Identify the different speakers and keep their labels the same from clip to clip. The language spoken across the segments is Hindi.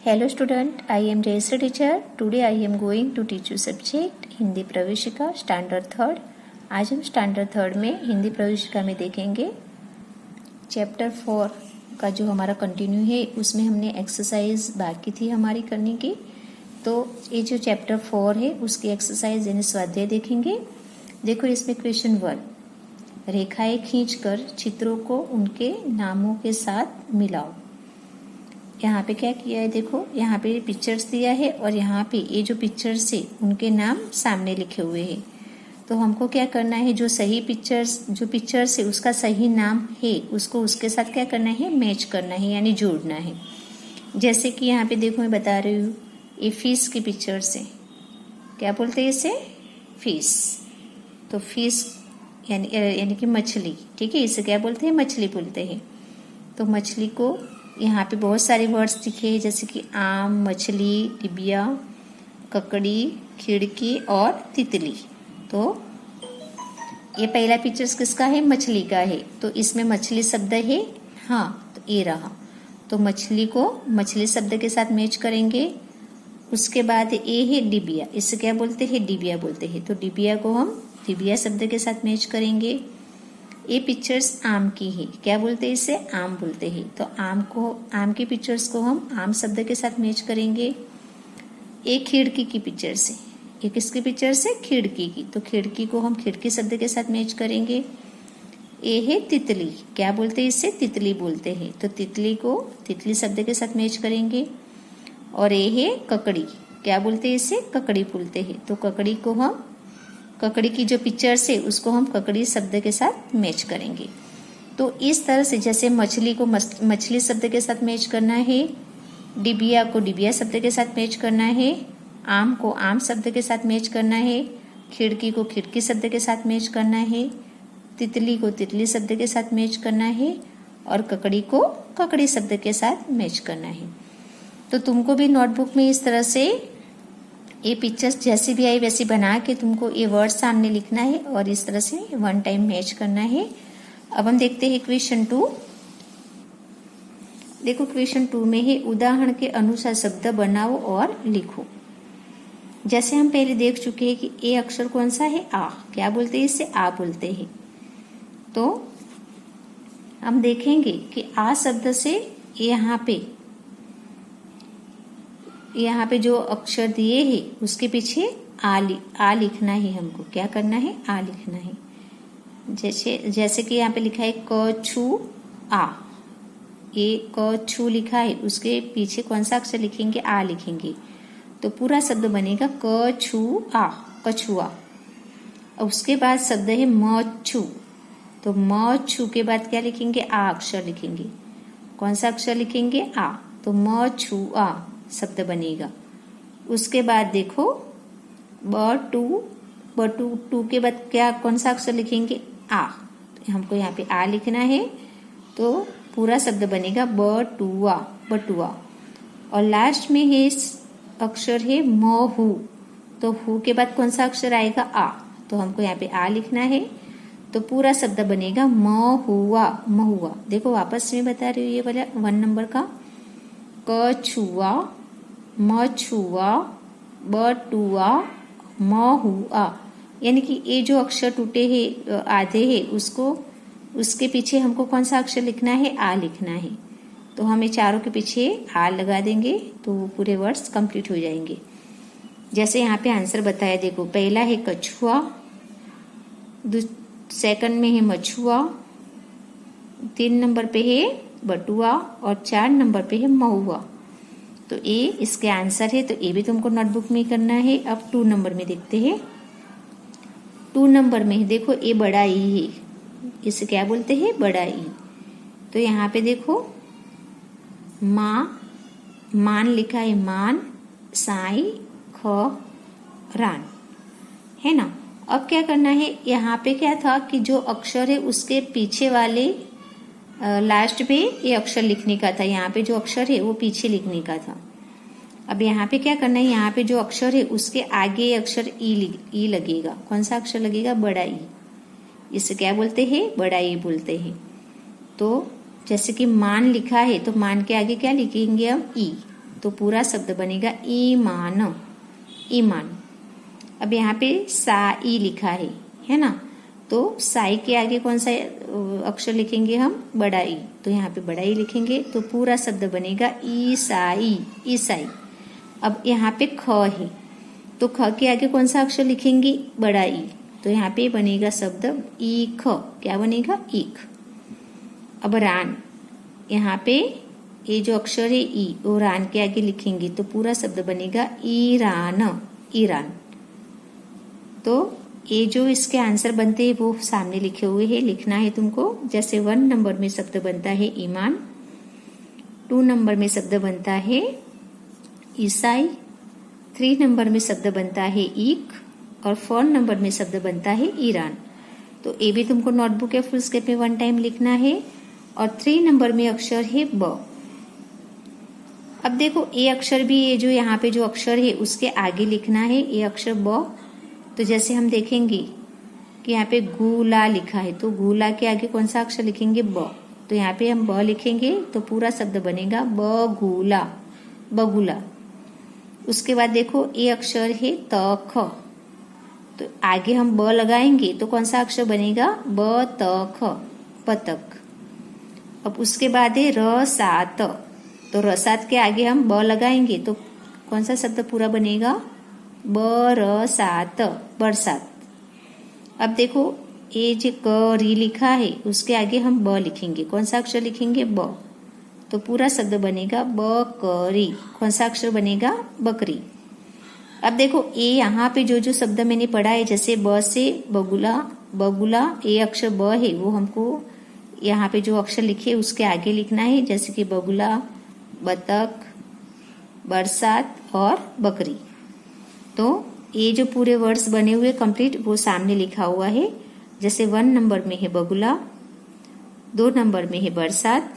Speaker 1: Hello student, I am Jayashree teacher. Today I am going to teach you subject Hindi प्रवेशिका स्टैंडर्ड थर्ड। आज हम स्टैंडर्ड थर्ड में हिंदी प्रवेशिका में देखेंगे चैप्टर 4 का जो हमारा कंटिन्यू है, उसमें हमने एक्सरसाइज बाकी थी हमारी करने की। तो ये जो चैप्टर 4 है उसकी एक्सरसाइज यानी स्वाध्याय देखेंगे। देखो इसमें क्वेश्चन 1, रेखाएं खींचकर चित्रों को उनके नामों के साथ मिलाओ। यहाँ पे क्या किया है, देखो यहाँ पे पिक्चर्स दिया है और यहाँ पे ये जो पिक्चर्स है उनके नाम सामने लिखे हुए हैं। तो हमको क्या करना है, जो सही पिक्चर्स है उसका सही नाम है उसको उसके साथ क्या करना है, मैच करना है यानी जोड़ना है। जैसे कि यहाँ पे देखो मैं बता रही हूँ, ये फिश की पिक्चर्स है, क्या बोलते हैं इसे, फिश। तो फिश यानी कि मछली, ठीक है, इसे क्या बोलते हैं, मछली बोलते हैं। तो मछली को यहाँ पे बहुत सारे वर्ड्स दिखे हैं, जैसे कि आम, मछली, डिबिया, ककड़ी, खिड़की और तितली। तो ये पहला पिक्चर्स किसका है, मछली का है। तो इसमें मछली शब्द है, हाँ, तो ये रहा। तो मछली को मछली शब्द के साथ मैच करेंगे। उसके बाद ये है डिबिया, इससे क्या बोलते हैं, डिबिया बोलते हैं। तो डिबिया को हम डिबिया शब्द के साथ मैच करेंगे। ये पिक्चर्स आम की है, क्या बोलते हैं इसे, आम बोलते हैं। तो आम की पिक्चर्स को हम आम शब्द के साथ मैच करेंगे। एक खिड़की की पिक्चर्स है, ये किसकी पिक्चर्स है, खिड़की की। तो खिड़की को हम खिड़की शब्द के साथ मैच करेंगे। ये है तितली, क्या बोलते हैं इसे, तितली बोलते हैं। तो तितली को तितली शब्द के साथ मैच करेंगे। और ये है ककड़ी, क्या बोलते हैं इसे, ककड़ी बोलते हैं। तो ककड़ी की जो पिक्चर्स है उसको हम ककड़ी शब्द के साथ मैच करेंगे। तो इस तरह से जैसे मछली को मछली शब्द के साथ मैच करना है, डिबिया को डिबिया शब्द के साथ मैच करना है, आम को आम शब्द के साथ मैच करना है, खिड़की को खिड़की शब्द के साथ मैच करना है, तितली को तितली शब्द के साथ मैच करना है और ककड़ी को ककड़ी शब्द के साथ मैच करना है। तो तुमको भी नोटबुक में इस तरह से ये पिक्चर्स जैसी भी आई वैसी बना के तुमको ये वर्ड सामने लिखना है और इस तरह से 1 टाइम मैच करना है। अब हम देखते हैं क्वेश्चन 2। देखो क्वेश्चन 2 में है, उदाहरण के अनुसार शब्द बनाओ और लिखो। जैसे हम पहले देख चुके हैं कि ए अक्षर कौन सा है, आ, क्या बोलते हैं इसे, आ बोलते हैं। तो हम देखेंगे कि आ शब्द से यहाँ पे जो अक्षर दिए हैं उसके पीछे आ लिखना है। हमको क्या करना है, आ लिखना है। जैसे कि यहाँ पे लिखा है क छू आ, ये क छू लिखा है, उसके पीछे कौन सा अक्षर लिखेंगे, आ लिखेंगे। तो पूरा शब्द बनेगा क छू आ, कछुआ। और उसके बाद शब्द है मच्छू, तो मच्छू के बाद क्या लिखेंगे, आ अक्षर लिखेंगे। कौन सा अक्षर लिखेंगे, आ। तो मच्छू आ शब्द बनेगा। उसके बाद देखो टू के बाद क्या, कौन सा अक्षर लिखेंगे, आ। तो हमको यहाँ पे आ लिखना है। तो पूरा शब्द बनेगा बटुआ, बटुआ। और लास्ट में है अक्षर है महू, तो हु के बाद कौन सा अक्षर आएगा, आ। तो हमको यहाँ पे आ लिखना है। तो पूरा शब्द बनेगा महुआ, महुआ। देखो वापस में बता रही हूँ, ये वाला 1 नंबर का, कछुआ, मछुआ, बटुआ, महुआ। यानी कि ये जो अक्षर टूटे हैं, आधे हैं, उसके पीछे हमको कौन सा अक्षर लिखना है, आ लिखना है। तो हमें चारों के पीछे आ लगा देंगे तो पूरे वर्ड्स कंप्लीट हो जाएंगे। जैसे यहाँ पे आंसर बताया, देखो पहला है कछुआ, सेकंड में है मछुआ, 3 नंबर पे है बटुआ और 4 नंबर पे है महुआ। तो ये इसके आंसर है। तो ये भी तुमको नोटबुक में करना है। अब 2 नंबर में देखते हैं। 2 नंबर में देखो ये बड़ा ई है, इसे क्या बोलते हैं, बड़ा ई। तो यहाँ पे देखो मान लिखा है, मान, साई, ख, रान, है ना। अब क्या करना है, यहाँ पे क्या था कि जो अक्षर है उसके पीछे वाले लास्ट पे ये अक्षर लिखने का था। यहाँ पे जो अक्षर है वो पीछे लिखने का था। अब यहाँ पे क्या करना है, यहाँ पे जो अक्षर है उसके आगे ये अक्षर ई लगेगा। कौन सा अक्षर लगेगा, बड़ा ई। इसे क्या बोलते हैं, बड़ा ई बोलते हैं। तो जैसे कि मान लिखा है तो मान के आगे क्या लिखेंगे हम, ई। तो पूरा शब्द बनेगा ईमान, ईमान। अब यहाँ पे साई लिखा है ना, तो साई के आगे कौन सा अक्षर लिखेंगे हम? बड़ा ई। तो यहाँ पे बड़ा ई लिखेंगे तो पूरा शब्द बनेगा ईसाई, ईसाई। अब यहाँ पे ख है, तो ख के आगे कौन सा अक्षर लिखेंगे? बड़ा ई। तो यहाँ पे बनेगा शब्द ईख। क्या बनेगा? ईख। अब रान, यहाँ पे ये जो अक्षर है ई, वो रान के आगे लिखेंगे तो पूरा शब्द बनेगा ईरान, ईरान। तो ये जो इसके आंसर बनते हैं वो सामने लिखे हुए हैं, लिखना है तुमको। जैसे 1 नंबर में शब्द बनता है ईमान, 2 नंबर में शब्द बनता है ईसाई, 3 नंबर में शब्द बनता है ईक, और 4 नंबर में शब्द बनता है ईरान। तो ये भी तुमको नोटबुक या फुल स्केप में 1 टाइम लिखना है। और 3 नंबर में अक्षर है ब। अब देखो ये अक्षर भी, ये जो यहाँ पे जो अक्षर है उसके आगे लिखना है, ये अक्षर ब। तो जैसे हम देखेंगे कि यहाँ पे गुला लिखा है, तो गुला के आगे कौन सा अक्षर लिखेंगे? ब। तो यहाँ पे हम ब लिखेंगे तो पूरा शब्द बनेगा बगुला, बगुला। उसके बाद देखो ये अक्षर है तख, तो आगे हम ब लगाएंगे तो कौन सा अक्षर बनेगा? बतख, बतख। अब उसके बाद है रसात, तो रसात के आगे हम ब लगाएंगे तो कौन सा शब्द पूरा बनेगा? बरसात, बरसात। अब देखो ये जो करी लिखा है उसके आगे हम ब लिखेंगे, कौन सा अक्षर लिखेंगे? ब। तो पूरा शब्द बनेगा बकरी। कौन सा अक्षर बनेगा? बकरी। अब देखो ये यहाँ पे जो जो शब्द मैंने पढ़ा है, जैसे ब से बगुला, बगुला, ये अक्षर ब है वो हमको यहाँ पे जो अक्षर लिखे उसके आगे लिखना है, जैसे कि बगुला, बतख, बरसात और बकरी। तो ये जो पूरे वर्ड्स बने हुए कंप्लीट वो सामने लिखा हुआ है। जैसे 1 नंबर में है बगुला, 2 नंबर में है बरसात,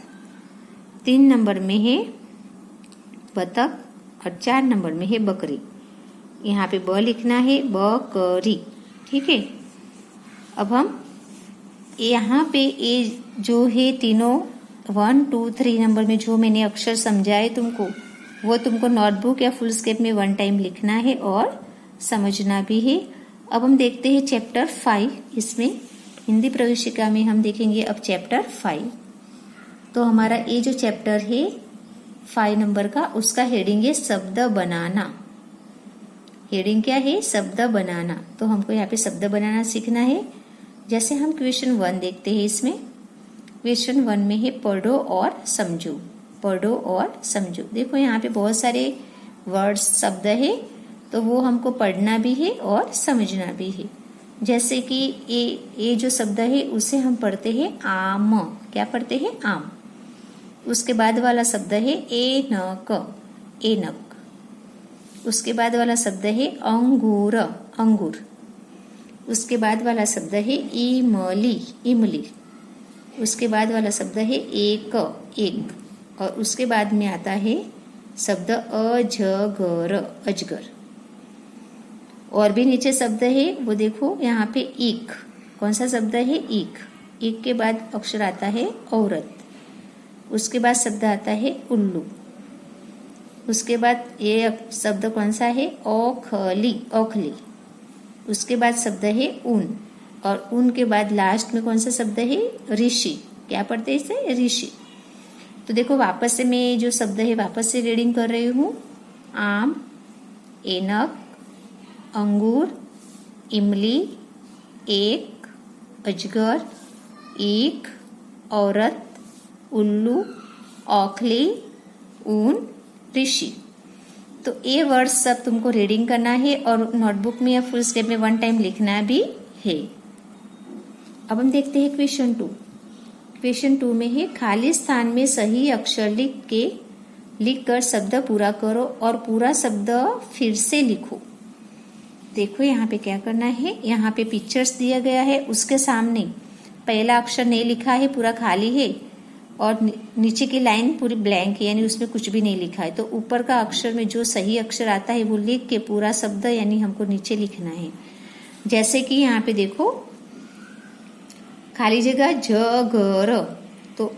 Speaker 1: 3 नंबर में है बतख और 4 नंबर में है बकरी। यहाँ पे ब लिखना है, बकरी। ठीक है। अब हम यहाँ पे ये जो है तीनों 1, 2, 3 नंबर में जो मैंने अक्षर समझाए तुमको, वो तुमको नोटबुक या फुल स्केप में 1 टाइम लिखना है और समझना भी है। अब हम देखते हैं चैप्टर 5, इसमें हिंदी प्रवेशिका में हम देखेंगे अब चैप्टर 5। तो हमारा ये जो चैप्टर है 5 नंबर का, उसका हेडिंग है शब्द बनाना। हेडिंग क्या है? शब्द बनाना। तो हमको यहाँ पे शब्द बनाना सीखना है। जैसे हम क्वेश्चन 1 देखते हैं, इसमें क्वेश्चन 1 में है पढ़ो और समझो, पढ़ो और समझो। देखो यहाँ पे बहुत सारे वर्ड्स, शब्द है, तो वो हमको पढ़ना भी है और समझना भी है। जैसे कि ये जो शब्द है उसे हम पढ़ते हैं आम। क्या पढ़ते हैं? आम। उसके बाद वाला शब्द है एनक, एनक। उसके बाद वाला शब्द है अंगूर, अंगूर। उसके बाद वाला शब्द है इमली, इमली। उसके बाद वाला शब्द है एक, एक। और उसके बाद में आता है शब्द अजगर, अजगर। और भी नीचे शब्द है वो देखो यहाँ पे ईक। कौन सा शब्द है? ईक। ईक के बाद अक्षर आता है औरत। उसके बाद शब्द आता है उल्लू। उसके बाद ये शब्द कौन सा है? ओखली, ओखली। उसके बाद शब्द है ऊन, और ऊन के बाद लास्ट में कौन सा शब्द है? ऋषि। क्या पढ़ते हैं इसे? ऋषि। तो देखो वापस से मैं जो शब्द है वापस से रीडिंग कर रही हूँ। आम, एनक, अंगूर, इमली, एक, अजगर, ईख, औरत, उल्लू, ओखली, ऊन, ऋषि। तो ये वर्ड्स सब तुमको रीडिंग करना है और नोटबुक में या फुल स्केप में 1 टाइम लिखना भी है। अब हम देखते हैं क्वेश्चन 2। क्वेश्चन 2 में है खाली स्थान में सही अक्षर लिखकर शब्द पूरा करो और पूरा शब्द फिर से लिखो। देखो यहाँ पे क्या करना है, यहाँ पे पिक्चर्स दिया गया है, उसके सामने पहला अक्षर नहीं लिखा है, पूरा खाली है, और नीचे की लाइन पूरी ब्लैंक है, यानी उसमें कुछ भी नहीं लिखा है। तो ऊपर का अक्षर में जो सही अक्षर आता है वो लिख के पूरा शब्द यानी हमको नीचे लिखना है। जैसे कि यहाँ पे देखो खाली जगह जगर, तो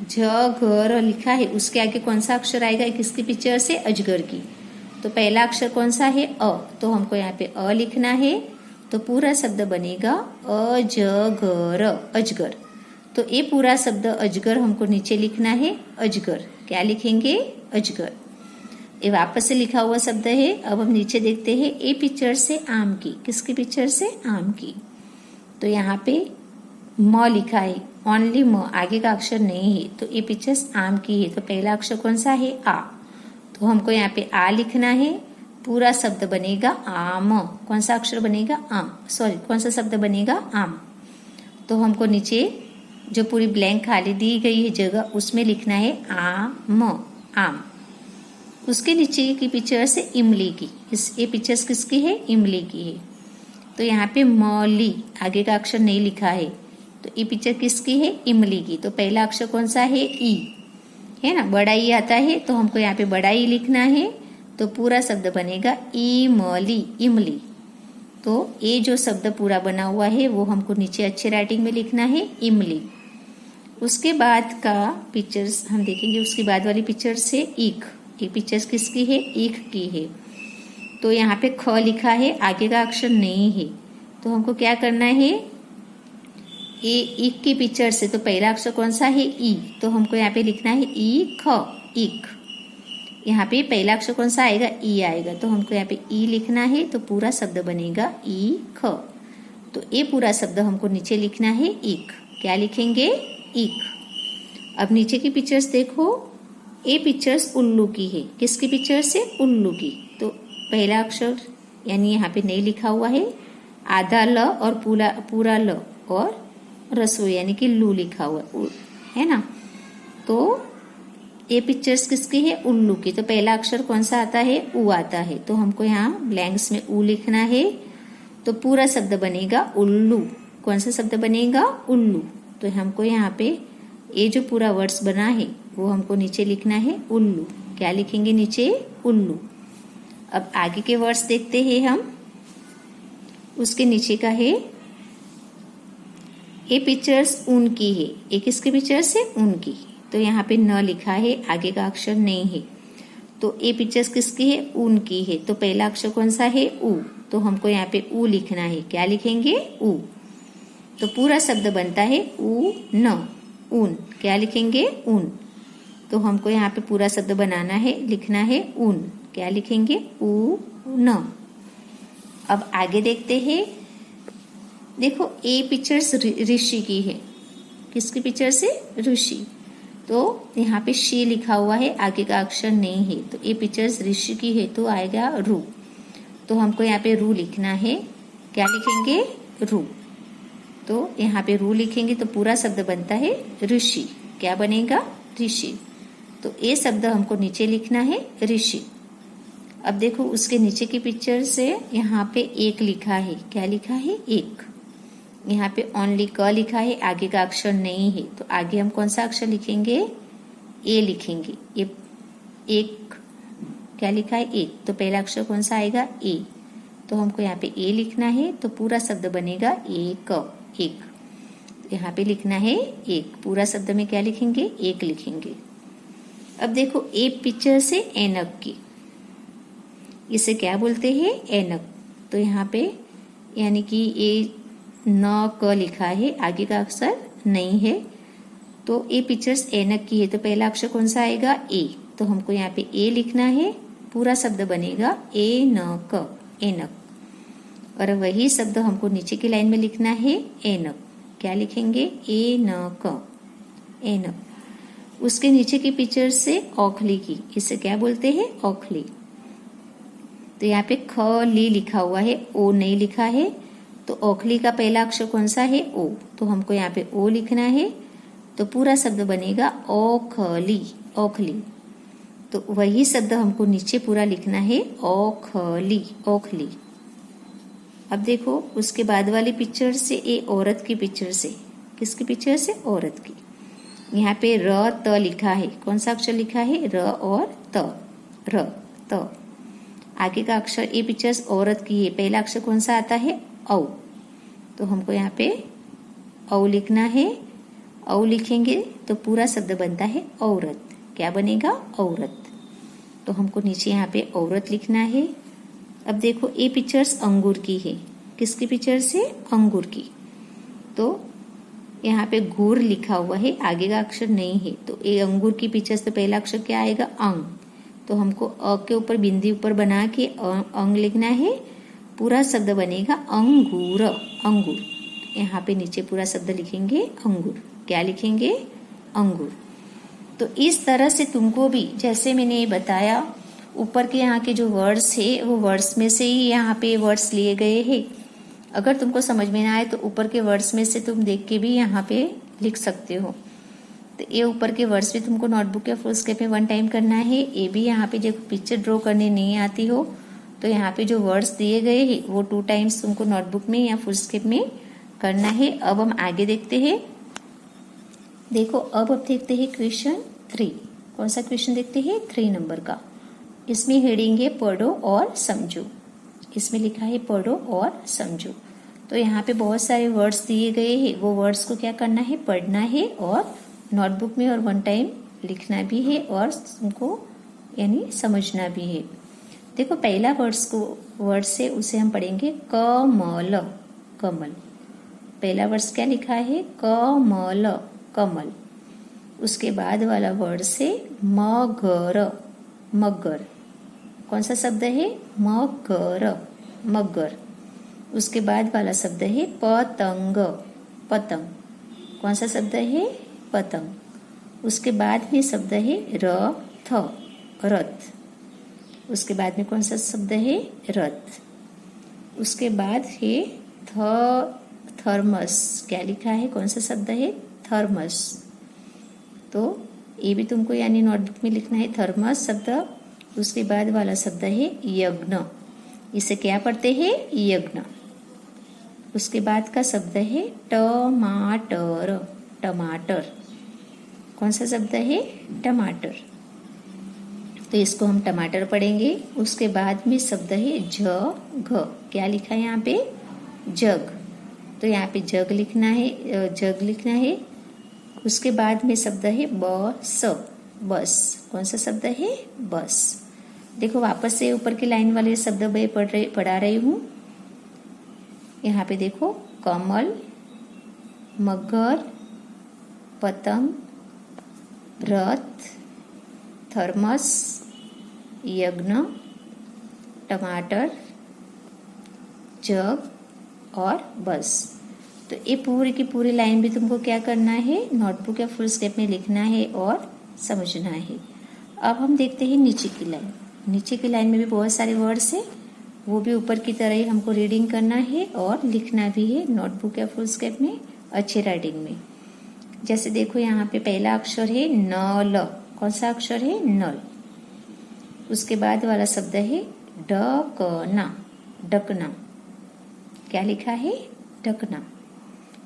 Speaker 1: झ घ र लिखा है, उसके आगे कौन सा अक्षर आएगा? किसकी पिक्चर से? अजगर की। तो पहला अक्षर कौन सा है? अ। तो हमको यहाँ पे अ लिखना है। तो पूरा शब्द बनेगा अजगर, अजगर। तो ये पूरा शब्द अजगर हमको नीचे लिखना है, अजगर। क्या लिखेंगे? अजगर। ये वापस से लिखा हुआ शब्द है। अब हम नीचे देखते हैं, ए पिक्चर से आम की। किसकी पिक्चर से? आम की। तो यहाँ पे म लिखा है, ओनली म, आगे का अक्षर नहीं है। तो ये पिक्चर्स आम की है। तो पहला अक्षर कौन सा है? आ। तो हमको यहाँ पे आ लिखना है। पूरा शब्द बनेगा आम। कौन सा अक्षर बनेगा? आम। सॉरी, कौन सा शब्द बनेगा? आम। तो हमको नीचे जो पूरी ब्लैंक खाली दी गई है जगह, उसमें लिखना है आम, आम। उसके नीचे की पिक्चर से इमली की। ये पिक्चर्स किसकी है? इमली की है। तो यहाँ पे मौली, आगे का अक्षर नहीं लिखा है। तो ये पिक्चर किसकी है? इमली की। तो पहला अक्षर कौन सा है? ई, है ना, बड़ा ई आता है। तो हमको यहाँ पे बड़ा ई लिखना है। तो पूरा शब्द बनेगा इमली, इमली। तो ये जो शब्द पूरा बना हुआ है वो हमको नीचे अच्छे राइटिंग में लिखना है, इमली। उसके बाद का पिक्चर्स हम देखेंगे। उसके बाद वाली पिक्चर से ईख। ये पिक्चर्स किसकी है? ईख की है। तो यहाँ पे ख लिखा है, आगे का अक्षर नहीं है। तो हमको क्या करना है? ये ईख की पिक्चर से, तो पहला अक्षर कौन सा है? ई। तो हमको यहाँ पे लिखना है ई ख, ईख। यहाँ पे पहला अक्षर कौन सा आएगा? ई आएगा। तो हमको यहाँ पे ई लिखना है। तो पूरा शब्द बनेगा ई ख। तो ये पूरा शब्द हमको नीचे लिखना है, ईख। क्या लिखेंगे? ईख। अब नीचे की पिक्चर्स देखो। ये पिक्चर्स उल्लू की है। किसकी पिक्चर से? उल्लू की। तो पहला अक्षर यानी यहाँ पे नहीं लिखा हुआ है, आधा ल और पूरा ल और रसोई यानी कि लू लिखा हुआ है ना। तो ये पिक्चर्स किसकी है? उल्लू की। तो पहला अक्षर कौन सा आता है? ऊ आता है। तो हमको यहाँ ब्लैंक्स में ऊ लिखना है। तो पूरा शब्द बनेगा उल्लू। कौन सा शब्द बनेगा? उल्लू। तो हमको यहाँ पे ये जो पूरा वर्ड्स बना है वो हमको नीचे लिखना है, उल्लू। क्या लिखेंगे नीचे? उल्लू। अब आगे के वर्ड्स देखते हैं हम। उसके नीचे का है, ये पिक्चर्स ऊन की है। ये किसकी पिक्चर्स है? ऊन की। तो यहाँ पे न लिखा है, आगे का अक्षर नहीं है। तो ये पिक्चर्स किसकी है? ऊन की है। तो पहला अक्षर कौन सा है? ऊ। तो हमको यहाँ पे ऊ लिखना है। क्या लिखेंगे? ऊ। तो पूरा शब्द बनता है ऊ न, ऊन। क्या लिखेंगे? ऊन। तो हमको यहाँ पे पूरा शब्द बनाना है, लिखना है ऊन। क्या लिखेंगे? ऊ न। अब आगे देखते हैं। देखो, ये पिक्चर्स ऋषि की है। किसकी पिक्चर से? ऋषि। तो यहाँ पे शी लिखा हुआ है, आगे का अक्षर नहीं है। तो ये पिक्चर्स ऋषि की है। तो आएगा रू। तो हमको यहाँ पे रू लिखना है। क्या लिखेंगे? रू। तो यहाँ पे रू लिखेंगे तो पूरा शब्द बनता है ऋषि। क्या बनेगा? ऋषि। तो ये शब्द हमको नीचे लिखना है, ऋषि। अब देखो, उसके नीचे की पिक्चर से यहाँ पे एक लिखा है। क्या लिखा है? एक। यहाँ पे ओनली क लिखा है, आगे का अक्षर नहीं है। तो आगे हम कौन सा अक्षर लिखेंगे? ए लिखेंगे। ये एक। क्या लिखा है? एक। तो पहला अक्षर कौन सा आएगा? ए। तो हमको यहाँ पे ए लिखना है। तो पूरा शब्द बनेगा एक, एक। यहाँ पे लिखना है एक। पूरा शब्द में क्या लिखेंगे? एक लिखेंगे। अब देखो, ए पिक्चर से ऐनक की। इसे क्या बोलते हैं? ऐनक। तो यहाँ पे यानी कि ये न क लिखा है, आगे का अक्षर नहीं है। तो ए पिक्चर्स ऐनक की है। तो पहला अक्षर कौन सा आएगा? ए। तो हमको यहाँ पे ए लिखना है। पूरा शब्द बनेगा ए न क, ऐनक। और वही शब्द हमको नीचे की लाइन में लिखना है, ऐनक। क्या लिखेंगे? ए न क, ऐनक। उसके नीचे की पिक्चर से औखली की। इसे क्या बोलते हैं? औखली। तो यहाँ पे ख ली लिखा हुआ है, ओ नहीं लिखा है। तो औखली का पहला अक्षर कौन सा है? ओ। तो हमको यहाँ पे ओ लिखना है। तो पूरा शब्द बनेगा औखली, औखली। तो वही शब्द हमको नीचे पूरा लिखना है, औखली, औखली। अब देखो, उसके बाद वाली पिक्चर से ए औरत की पिक्चर से। किसकी पिक्चर से? औरत की। यहाँ पे र त लिखा है। कौन सा अक्षर लिखा है? र और त, र त। आगे का अक्षर, ये पिक्चर्स औरत की है। पहला अक्षर कौन सा आता है? औ। तो हमको यहाँ पे औ लिखना है। औ लिखेंगे तो पूरा शब्द बनता है औरत। क्या बनेगा? औरत। तो हमको नीचे यहाँ पे औरत लिखना है। अब देखो ये पिक्चर्स अंगूर की है। किसकी पिक्चर्स है? अंगूर की। तो यहाँ पे गुर लिखा हुआ है, आगे का अक्षर नहीं है। तो ये अंगूर की पिक्चर्स, तो पहला अक्षर क्या आएगा? अंग। तो हमको अ के ऊपर बिंदी ऊपर बना के अंग लिखना है। पूरा शब्द बनेगा अंगूर। अंगूर। यहाँ पे नीचे पूरा शब्द लिखेंगे अंगूर। क्या लिखेंगे? अंगूर। तो इस तरह से तुमको भी, जैसे मैंने बताया, ऊपर के यहाँ के जो वर्ड्स है वो वर्ड्स में से ही यहाँ पे वर्ड्स लिए गए हैं। अगर तुमको समझ में ना आए तो ऊपर के वर्ड्स में से तुम देख के भी यहाँ पे लिख सकते हो। तो ये ऊपर के वर्ड्स भी तुमको नोटबुक या फुल स्केप में 1 टाइम करना है। ये भी यहाँ पे जब पिक्चर ड्रॉ करने नहीं आती हो तो यहाँ पे जो वर्ड्स दिए गए हैं वो 2 टाइम्स तुमको नोटबुक में या फुल स्केप में करना है। अब हम आगे देखते हैं। देखो अब देखते हैं क्वेश्चन 3। कौन सा क्वेश्चन देखते हैं? 3 नंबर का। इसमें हेडिंग है पढ़ो और समझो। इसमें लिखा है पढ़ो और समझो। तो यहाँ पे बहुत सारे वर्ड्स दिए गए हैं। वो वर्ड्स को क्या करना है? पढ़ना है और नोटबुक में और 1 टाइम लिखना भी है और तुमको यानी समझना भी है। देखो पहला वर्ड से उसे हम पढ़ेंगे कमल। कमल। पहला वर्ड क्या लिखा है? कमल। कमल। उसके बाद वाला वर्ड से मगर। मगर। कौन सा शब्द है? मगर। मगर। उसके बाद वाला शब्द है पतंग। पतंग। कौन सा शब्द है? पतंग। उसके बाद में शब्द है रथ। रथ। उसके बाद में कौन सा शब्द है? रथ। उसके बाद है थर्मस। क्या लिखा है? कौन सा शब्द है? थर्मस। तो ये भी तुमको यानी नोटबुक में लिखना है, थर्मस शब्द। उसके बाद वाला शब्द है यज्ञ। इसे क्या पढ़ते हैं? यज्ञ। उसके बाद का शब्द है टमाटर। टमाटर। कौन सा शब्द है? टमाटर। तो इसको हम टमाटर पढ़ेंगे। उसके बाद में शब्द है जग। क्या लिखा है यहाँ पे? जग। तो यहाँ पे जग लिखना है, जग लिखना है। उसके बाद में शब्द है बस। बस। कौन सा शब्द है? बस। देखो वापस से ऊपर की लाइन वाले शब्द मैं पढ़ा रही हूँ। यहाँ पे देखो कमल, मगर, पतंग, रथ, थर्मस, यज्ञ, टमाटर, जग और बस। तो ये पूरी की पूरी लाइन भी तुमको क्या करना है? नोटबुक या फुल स्केप में लिखना है और समझना है। अब हम देखते हैं नीचे की लाइन। नीचे की लाइन में भी बहुत सारे वर्ड्स है, वो भी ऊपर की तरह ही हमको रीडिंग करना है और लिखना भी है नोटबुक या फुल स्केप में अच्छी राइटिंग में। जैसे देखो यहाँ पे पहला अक्षर है नल। कौन सा अक्षर है? नल। उसके बाद वाला शब्द है ढकना। ढकना। क्या लिखा है? ढकना।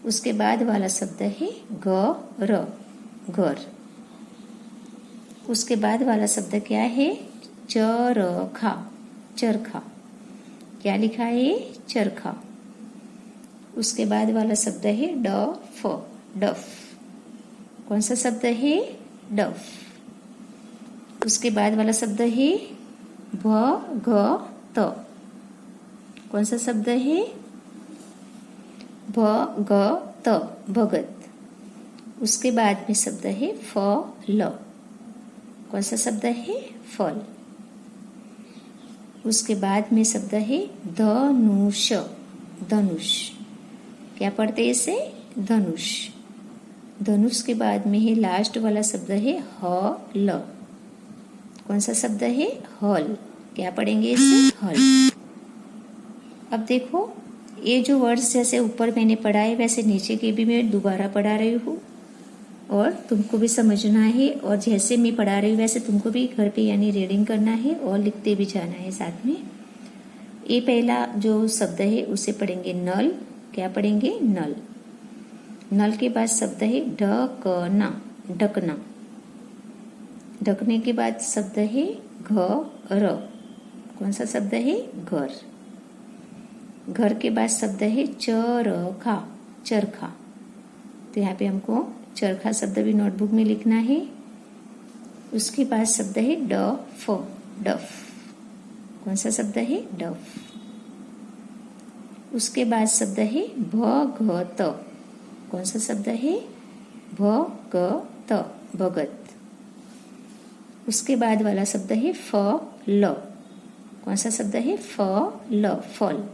Speaker 1: उसके बाद वाला शब्द है घर। घर। उसके बाद वाला शब्द क्या है? चरखा। चरखा। क्या लिखा है? चरखा। उसके बाद वाला शब्द है डफ। डफ। कौन सा शब्द है? डफ। उसके बाद वाला शब्द है भगत। कौन सा शब्द है? भगत। भगत। उसके बाद में शब्द है फल। कौन सा शब्द है? फल। उसके बाद में शब्द है धनुष। धनुष। क्या पढ़ते हैं इसे? धनुष। धनुष के बाद में है लास्ट वाला शब्द है हल। कौन सा शब्द है? हल। क्या पढ़ेंगे इसे? हल। अब देखो ये जो वर्ड्स जैसे ऊपर मैंने पढ़ा है वैसे नीचे के भी मैं दोबारा पढ़ा रही हूँ और तुमको भी समझना है। और जैसे मैं पढ़ा रही हूँ वैसे तुमको भी घर पे यानी रीडिंग करना है और लिखते भी जाना है साथ में। ये पहला जो शब्द है उसे पढ़ेंगे नल। क्या पढ़ेंगे? नल। नल के बाद शब्द है ढकना। ढकना। ढकने के बाद शब्द है घर। कौन सा शब्द है? घर। घर के बाद शब्द है चरखा। चरखा। तो यहाँ पे हमको चरखा शब्द भी नोटबुक में लिखना है। उसके बाद शब्द है डफ, डफ। कौन सा शब्द है? डफ। उसके बाद शब्द है भगत। कौन सा शब्द है? भगत, भगत। उसके बाद वाला शब्द है फल। कौन सा शब्द है? फल, फल।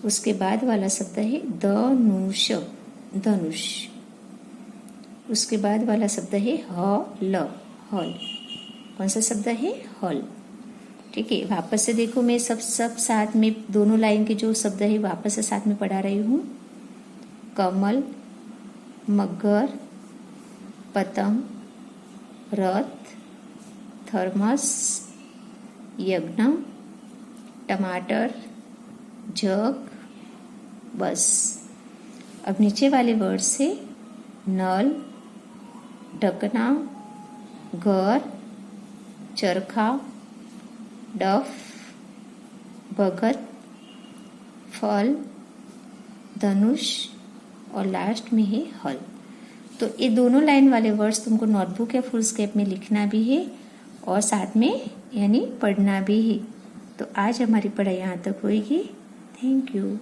Speaker 1: उसके बाद वाला शब्द है धनुष, धनुष। उसके बाद वाला शब्द है हल, हल। कौन सा शब्द है? हल। ठीक है, वापस से देखो, मैं सब साथ में दोनों लाइन के जो शब्द है वापस से साथ में पढ़ा रही हूँ। कमल, मगर, पतंग, रथ, थर्मस, यज्ञ, टमाटर, जग, बस। अब नीचे वाले वर्ड से नल, ढकना, घर, चरखा, डफ, भगत, फल, धनुष और लास्ट में है हल। तो ये दोनों लाइन वाले वर्ड्स तुमको नोटबुक या फुल स्केप में लिखना भी है और साथ में यानी पढ़ना भी है। तो आज हमारी पढ़ाई यहाँ तक होगी। Thank you.